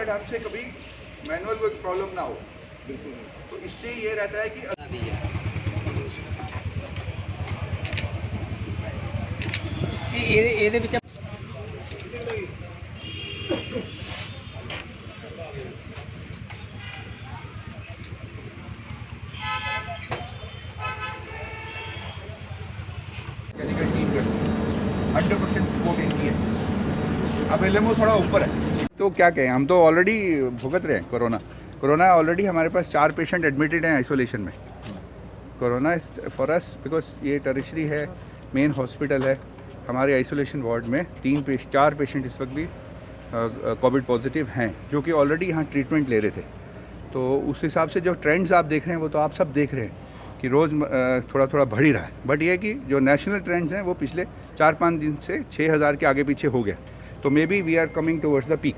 But हमसे कभी manual कोई प्रॉब्लम ना हो। बिल्कुल। तो इससे ये रहता है कि ਇਹਦੇ ਵਿੱਚ मैकेनिकल टीम कर 100% सपोर्ट इनकी है। अब एलएमओ थोड़ा ऊपर है तो क्या कहें, हम तो ऑलरेडी भुगत रहे हैं कोरोना ऑलरेडी हमारे पास 4 पेशेंट एडमिटेड हैं आइसोलेशन में। कोरोना फॉर अस बिकॉज ये टर्शियरी है, मेन हॉस्पिटल है। हमारे आइसोलेशन वार्ड में 4 पेशेंट इस वक्त भी कोविड पॉजिटिव हैं जो कि ऑलरेडी यहाँ ट्रीटमेंट ले रहे थे। तो उस हिसाब से जो ट्रेंड्स आप देख रहे हैं वो तो आप सब देख रहे हैं कि रोज़ थोड़ा थोड़ा बढ़ ही रहा है। बट ये कि जो नेशनल ट्रेंड्स हैं वो पिछले 4-5 दिन से 6000 के आगे पीछे हो गया। तो maybe we are coming towards the peak.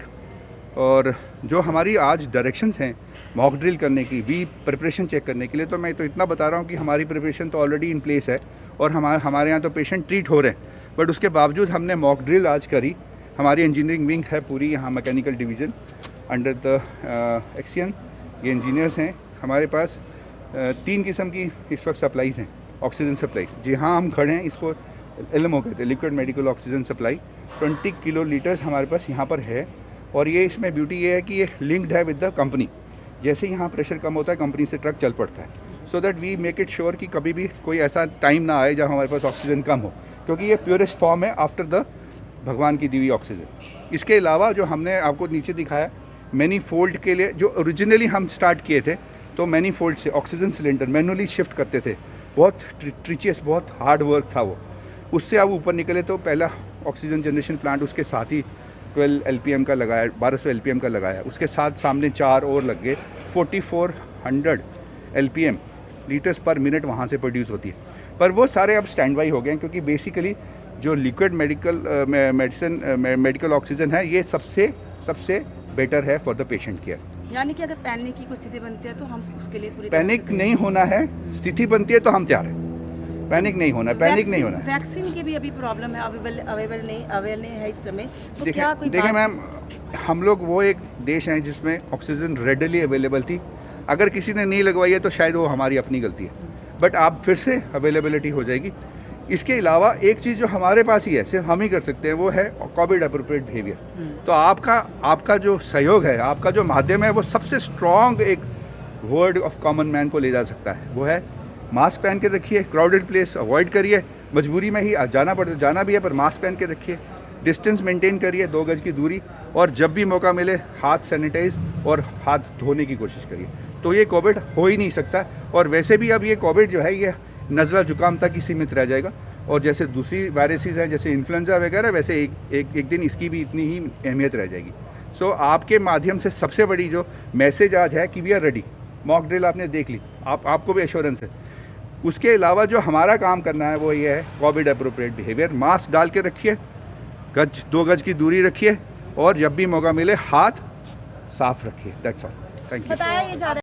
और जो हमारी आज डायरेक्शंस हैं मॉक ड्रिल करने की, वी प्रिपरेशन चेक करने के लिए, तो मैं तो इतना बता रहा हूँ कि हमारी प्रिपरेशन तो ऑलरेडी इन प्लेस है और हमारे यहाँ तो पेशेंट ट्रीट हो रहे हैं। बट उसके बावजूद हमने मॉक ड्रिल आज करी। हमारी इंजीनियरिंग विंग है पूरी यहाँ, मैकेनिकल डिवीज़न अंडर द एक्सियन। ये इंजीनियर्स हैं। हमारे पास 3 किस्म की इस वक्त सप्लाईज़ हैं, ऑक्सीजन सप्लाईज। जी हाँ, हम खड़े हैं, इसको LMO कहते हैं, liquid medical oxygen supply. 20 kilo litres हमारे पास यहाँ पर है। और ये इसमें ब्यूटी ये है कि ये लिंक्ड है विद द कंपनी। जैसे यहाँ प्रेशर कम होता है कंपनी से ट्रक चल पड़ता है, so that we make it sure कि कभी भी कोई ऐसा टाइम ना आए जहाँ हमारे पास ऑक्सीजन कम हो, क्योंकि ये प्योरेस्ट फॉर्म है आफ्टर द भगवान की दी हुई ऑक्सीजन। इसके अलावा जो हमने आपको नीचे दिखाया मैनी फोल्ड के लिए, जो ओरिजिनली हम स्टार्ट किए थे, तो मैनी फोल्ड से ऑक्सीजन सिलेंडर मैनुअली शिफ्ट करते थे। बहुत ट्रिचियस, बहुत हार्ड वर्क था वो। उससे अब ऊपर निकले तो पहला ऑक्सीजन जनरेशन प्लांट उसके साथ ही 12 LPM का लगाया, 1200 LPM का लगाया। उसके साथ सामने 4 और लग गए। 4400 LPM लीटर्स पर मिनट वहाँ से प्रोड्यूस होती है। पर वो सारे अब स्टैंड बाई हो गए हैं, क्योंकि बेसिकली जो लिक्विड मेडिकल ऑक्सीजन है ये सबसे बेटर है फॉर द पेशेंट केयर। यानी कि अगर पैनिक की कोई स्थिति बनती है तो हम उसके लिए पूरी पैनिक नहीं होना है। स्थिति बनती है तो हम तैयार हैं। पैनिक नहीं होना है, पैनिक नहीं होना है। वैक्सीन की भी अभी प्रॉब्लम है, अवेलेबल नहीं है इस समय। तो क्या कोई देखिए मैम, हम लोग वो एक देश हैं जिसमें ऑक्सीजन रेडली अवेलेबल थी। अगर किसी ने नहीं लगवाई है तो शायद वो हमारी अपनी गलती है, बट आप फिर से अवेलेबिलिटी हो जाएगी। इसके अलावा एक चीज़ जो हमारे पास ही है, सिर्फ हम ही कर सकते हैं, वो है कोविड अप्रोप्रिएट बिहेवियर। तो आपका जो सहयोग है, आपका जो माध्यम है, वो सबसे स्ट्रॉन्ग एक वर्ड ऑफ कॉमन मैन को ले जा सकता है। वो है मास्क पहन के रखिए, क्राउडेड प्लेस अवॉइड करिए, मजबूरी में ही जाना भी है पर मास्क पहन के रखिए, डिस्टेंस मेंटेन करिए, 2 गज की दूरी, और जब भी मौका मिले हाथ सैनिटाइज और हाथ धोने की कोशिश करिए। तो ये कोविड हो ही नहीं सकता। और वैसे भी अब ये कोविड जो है ये नज़ला जुकाम तक ही सीमित रह जाएगा। और जैसे दूसरी वायरसेस हैं जैसे इन्फ्लुएंजा वगैरह, वैसे एक दिन इसकी भी इतनी ही अहमियत रह जाएगी। सो आपके माध्यम से सबसे बड़ी जो मैसेज आज है कि we are ready. Mock drill आपने देख ली, आपको भी एश्योरेंस है। उसके अलावा जो हमारा काम करना है वो ये है कोविड अप्रोप्रिएट बिहेवियर। मास्क डाल के रखिए, 2 गज की दूरी रखिए, और जब भी मौका मिले हाथ साफ रखिए। That's all. Thank you.